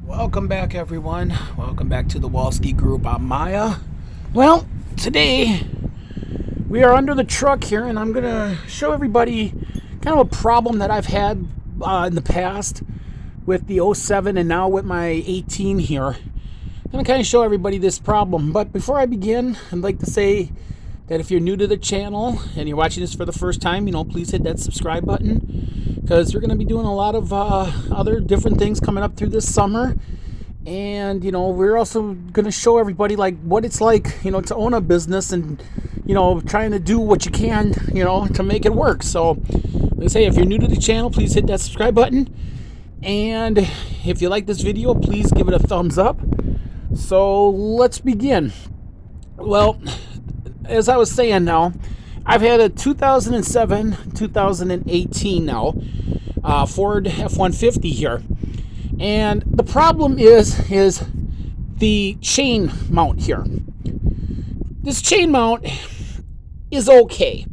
Welcome back, everyone. Welcome back to the Walski Group. I'm Maya. Well, today we are under the truck here, and I'm going to show everybody kind of a problem that I've had in the past with the 07 and now with my 18 here. I'm going to kind of show everybody this problem. But before I begin, I'd like to say that if you're new to the channel and you're watching this for the first time, please hit that subscribe button, because we're going to be doing a lot of other different things coming up through this summer. And we're also going to show everybody what it's like to own a business and trying to do what you can to make it work. So like I say, if you're new to the channel, please hit that subscribe button, and if you like this video, please give it a thumbs up. So let's begin. Well, as I was saying, now I've had a 2007 2018 now Ford F-150 here, and the problem is the chain mount here. This chain mount is okay.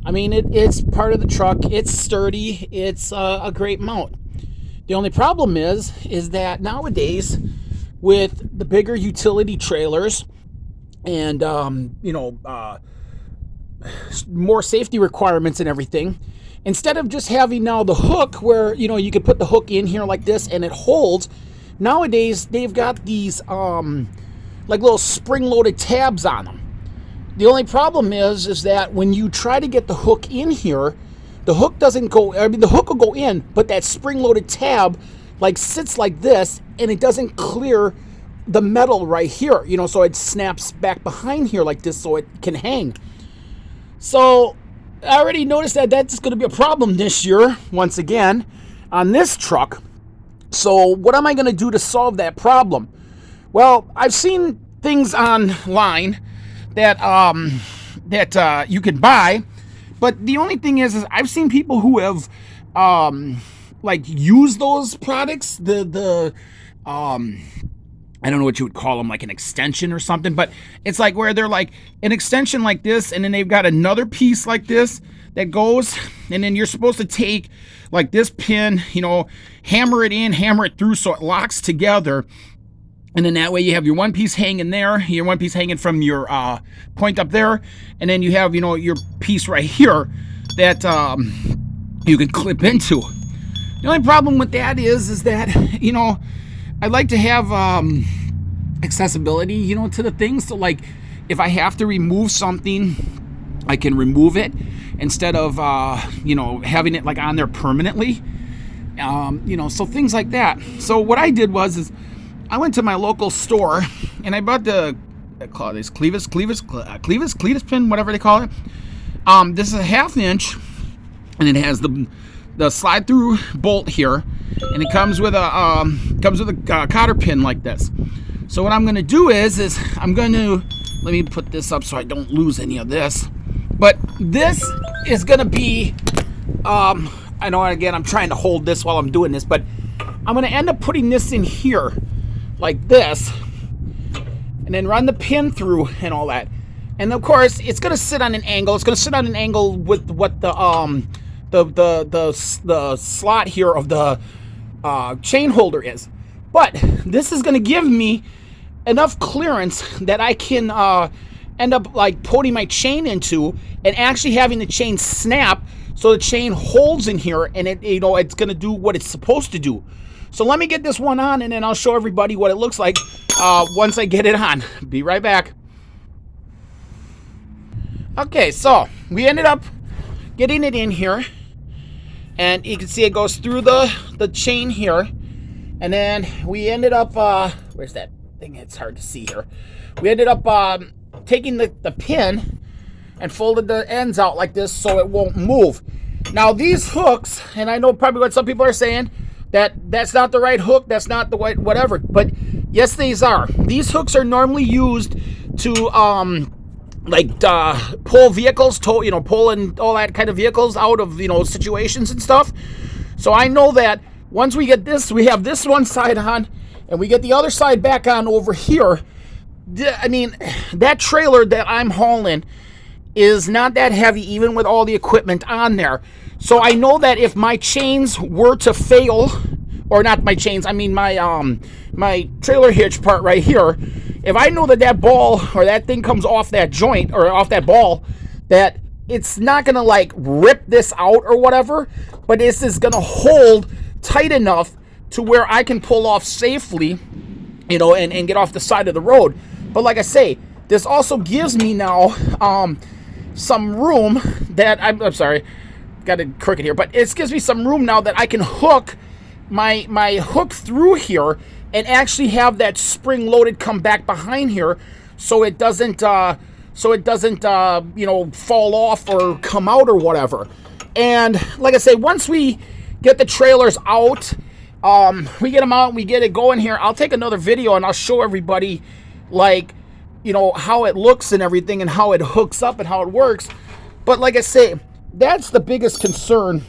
I mean, it's part of the truck. It's sturdy. It's a great mount. The only problem is that nowadays, with the bigger utility trailers and more safety requirements and everything, instead of just having now the hook where you could put the hook in here like this and it holds, nowadays they've got these like little spring-loaded tabs on them. The only problem is that when you try to get the hook in here, the hook doesn't go. I mean, the hook will go in, but that spring-loaded tab sits like this, and it doesn't clear the metal right here, so it snaps back behind here like this so it can hang. So I already noticed that that's going to be a problem this year once again on this truck. So what am I going to do to solve that problem? Well, I've seen things online that you can buy, but the only thing is I've seen people who have used those products, I don't know what you would call them, like an extension or something, but it's like where they're like an extension like this, and then they've got another piece like this that goes, and then you're supposed to take like this pin, hammer it in, hammer it through so it locks together. And then that way you have your one piece hanging there, your one piece hanging from your point up there, and then you have, your piece right here that you can clip into. The only problem with that is that, I'd like to have accessibility, to the things. So if I have to remove something, I can remove it instead of, having it on there permanently. So things like that. So what I did was I went to my local store and I bought the Clevis pin, whatever they call it. This is a 1/2 inch, and it has the slide through bolt here, and it comes with a cotter pin like this. So what I'm going to do is I'm going to, let me put this up so I don't lose any of this. But this is going to be, I know, again, I'm trying to hold this while I'm doing this, but I'm going to end up putting this in here like this, and then run the pin through and all that. And of course, it's going to sit on an angle. It's going to sit on an angle with what the slot here of the chain holder is. But this is going to give me enough clearance that I can end up putting my chain into and actually having the chain snap so the chain holds in here, and it's going to do what it's supposed to do. So let me get this one on, and then I'll show everybody what it looks like once I get it on. Be right back. Okay, so we ended up getting it in here, and you can see it goes through the chain here, and then we ended up where's that thing? It's hard to see here. We ended up taking the pin and folded the ends out like this so it won't move. Now these hooks, and I know probably what some people are saying, that's not the right hook, that's not the right whatever, but yes, these are. These hooks are normally used to pull vehicles, pull and all that kind of vehicles out of situations and stuff. So I know that once we get this, we have this one side on, and we get the other side back on over here. I mean, that trailer that I'm hauling is not that heavy, even with all the equipment on there. So I know that if my chains were to fail or not my chains, I mean my trailer hitch part right here, if I know that that ball or that thing comes off that joint or off that ball, that it's not gonna like rip this out or whatever, but this is gonna hold tight enough to where I can pull off safely, you know, and get off the side of the road. But like I say, this also gives me now some room that I'm sorry, got it crooked here, but it gives me some room now that I can hook my hook through here and actually have that spring loaded come back behind here, so it doesn't you know, fall off or come out or whatever. And like I say, once we get the trailers out, we get them out and we get it going here, I'll take another video and I'll show everybody, like, you know, how it looks and everything and how it hooks up and how it works. But like I say, that's the biggest concern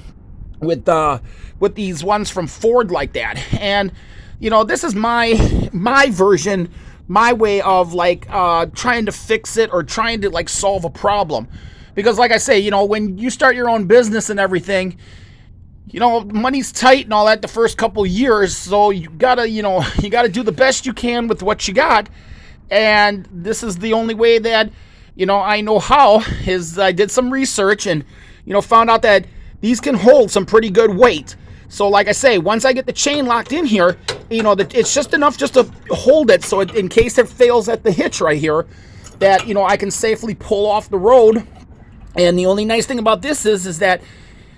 with these ones from Ford like that. And you know, this is my version, my way of like trying to fix it or trying to like solve a problem. Because like I say, you know, when you start your own business and everything, you know, money's tight and all that the first couple years, so you gotta, you know, you gotta do the best you can with what you got. And this is the only way that, you know, I know how, is I did some research and, you know, found out that these can hold some pretty good weight. So like I say, once I get the chain locked in here, you know, it's just enough just to hold it, so in case it fails at the hitch right here, that, you know, I can safely pull off the road. And the only nice thing about this is that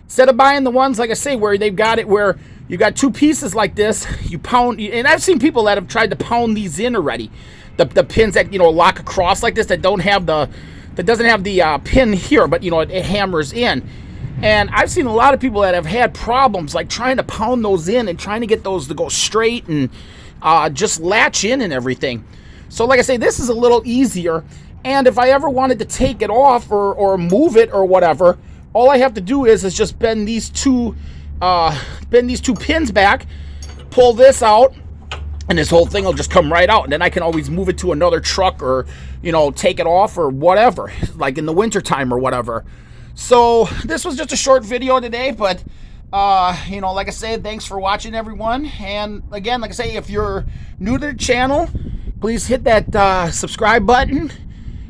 instead of buying the ones, like I say, where they've got it where you got two pieces like this, you pound, and I've seen people that have tried to pound these in already. The pins that, you know, lock across like this, that doesn't have the pin here, but, you know, it hammers in. And I've seen a lot of people that have had problems like trying to pound those in and trying to get those to go straight and just latch in and everything. So like I say, this is a little easier. And if I ever wanted to take it off or move it or whatever, all I have to do is just bend these two pins back, pull this out, and this whole thing will just come right out. And then I can always move it to another truck or, you know, take it off or whatever, like in the wintertime or whatever. So this was just a short video today, but you know, like I said, thanks for watching, everyone. And again, like I say, if you're new to the channel, please hit that subscribe button.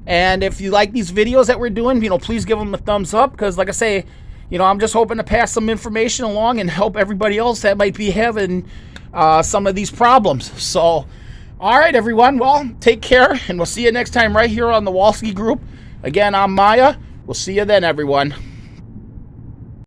And if you like these videos that we're doing, you know, please give them a thumbs up, because like I say, you know, I'm just hoping to pass some information along and help everybody else that might be having some of these problems. So all right, everyone, well, take care, and we'll see you next time right here on the Walsky Group. Again, I'm Maya. We'll see you then, everyone.